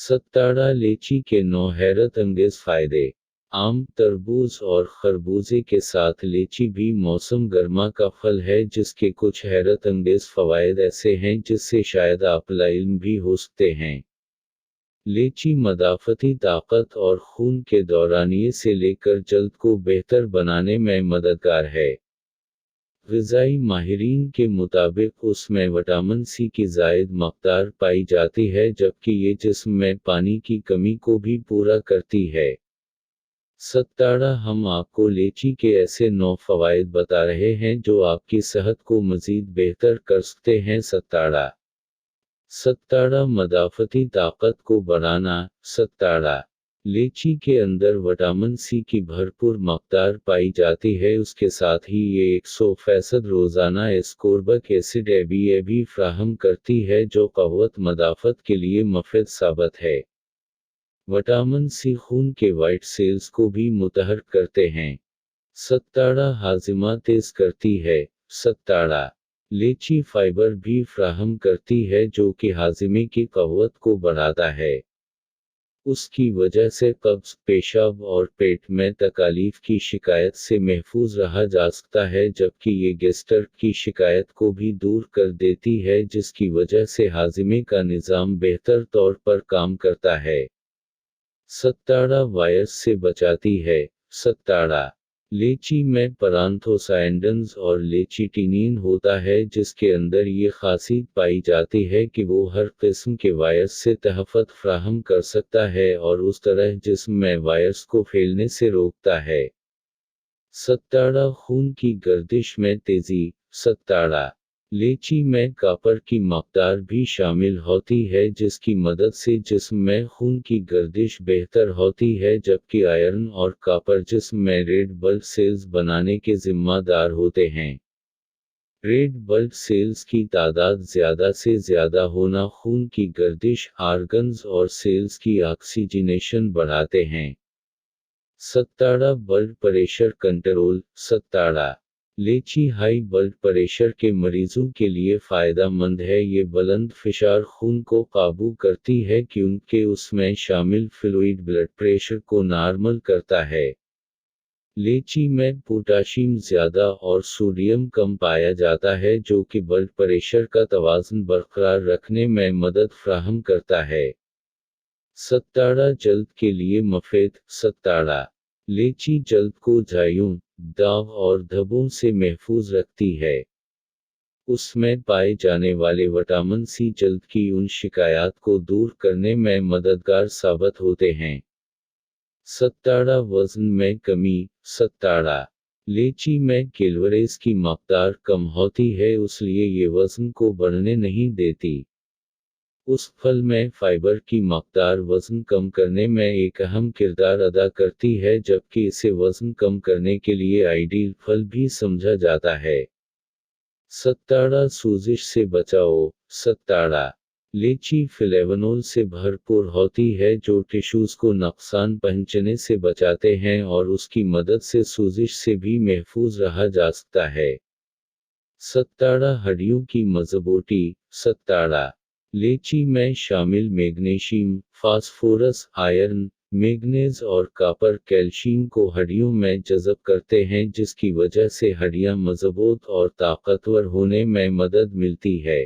सत्ताड़ा लीची के 9 हैरत अंगेज फायदे। आम, तरबूज और खरबूजे के साथ लीची भी मौसम गर्मा का फल है जिसके कुछ हैरत अंगेज फवायद ऐसे हैं जिससे शायद आप लाइल्म भी हो सकते हैं। लीची मदाफती ताकत और खून के दौरानिये से लेकर जल्द को बेहतर बनाने में मददगार है। ग़िज़ाई माहिरीन के मुताबिक उसमें विटामिन सी की ज़ायद मक़दार पाई जाती है जबकि ये जिस्म में पानी की कमी को भी पूरा करती है। सत्ताड़ा हम आपको लीची के ऐसे 9 फ़वाइद बता रहे हैं जो आपकी सेहत को मज़ीद बेहतर कर सकते हैं। सत्ताड़ा मदाफ़ती ताकत को बढ़ाना। सत्ताड़ा लीची के अंदर विटामिन सी की भरपूर मक़दार पाई जाती है, उसके साथ ही ये 100% रोज़ाना एस्कोर्बिक एसिड भी फ्राहम करती है जो क़व्वत मदाफ़त के लिए मुफ़ीद साबित है। विटामिन सी खून के वाइट सेल्स को भी मुतहर्रिक करते हैं। सत्ताड़ा हाज़िमा तेज़ करती है। सत्ताड़ा लीची फाइबर भी फ्राहम करती है जो कि हाज़िमे की क़व्वत को बढ़ाता है। उसकी वजह से कब्ज़, पेशाब और पेट में तकालीफ की शिकायत से महफूज रहा जा सकता है जबकि ये गैस्ट्रिक की शिकायत को भी दूर कर देती है जिसकी वजह से हाज़िमे का निज़ाम बेहतर तौर पर काम करता है। सत्ताड़ा वायरस से बचाती है। सत्ताड़ा लीची में पैरांथोसायनिन्स और लेचिटिनिन होता है जिसके अंदर ये खासियत पाई जाती है कि वो हर किस्म के वायरस से तहफ़्फ़ुज़ फ्राहम कर सकता है और उस तरह जिस्म में वायरस को फैलने से रोकता है। सत्ताड़ा खून की गर्दिश में तेज़ी। सत्ताड़ा लीची में कॉपर की मक़दार भी शामिल होती है जिसकी मदद से जिस्म में खून की गर्दिश बेहतर होती है जबकि आयरन और कॉपर जिस्म में रेड ब्लड सेल्स बनाने के ज़िम्मेदार होते हैं। रेड ब्लड सेल्स की तादाद ज़्यादा से ज़्यादा होना खून की गर्दिश, आर्गन्स और सेल्स की ऑक्सीजनेशन बढ़ाते हैं। सत्ताड़ा ब्लड प्रेशर कंट्रोल। सत्ताड़ा लीची हाई ब्लड प्रेशर के मरीजों के लिए फ़ायदेमंद है। ये बुलंद फ़िशार खून को काबू करती है क्योंकि उसमें शामिल फ्लूइड ब्लड प्रेशर को नॉर्मल करता है। लीची में पोटाशियम ज़्यादा और सोडियम कम पाया जाता है जो कि ब्लड प्रेशर का तवाज़ुन बरकरार रखने में मदद फ्राहम करता है। सत्ताड़ा जल्द के लिए मुफ़ीद। सत्ताड़ा लीची जल्द को झाइयों, दाग और धब्बों से महफूज रखती है। उसमें पाए जाने वाले विटामिन सी जल्द की उन शिकायत को दूर करने में मददगार साबित होते हैं। सत्ताड़ा वज़न में कमी। सत्ताड़ा लीची में कैलोरीज़ की मक़दार कम होती है इसलिए ये वज़न को बढ़ने नहीं देती। उस फल में फाइबर की मक़दार वज़न कम करने में एक अहम किरदार अदा करती है जबकि इसे वज़न कम करने के लिए आइडियल फल भी समझा जाता है। सत्ताड़ा सोजिश से बचाओ। सत्ताड़ा लीची फ्लेवोनोल से भरपूर होती है जो टिश्यूज़ को नुकसान पहुंचने से बचाते हैं और उसकी मदद से सोजिश से भी महफूज रहा जा सकता है। सत्ताड़ा हड्डियों की मज़बूती। सत्ताड़ा लीची में शामिल मैग्नीशियम, फास्फोरस, आयरन, मैग्नीज और कॉपर कैल्शियम को हड्डियों में जज़ब करते हैं जिसकी वजह से हड्डियां मज़बूत और ताकतवर होने में मदद मिलती है।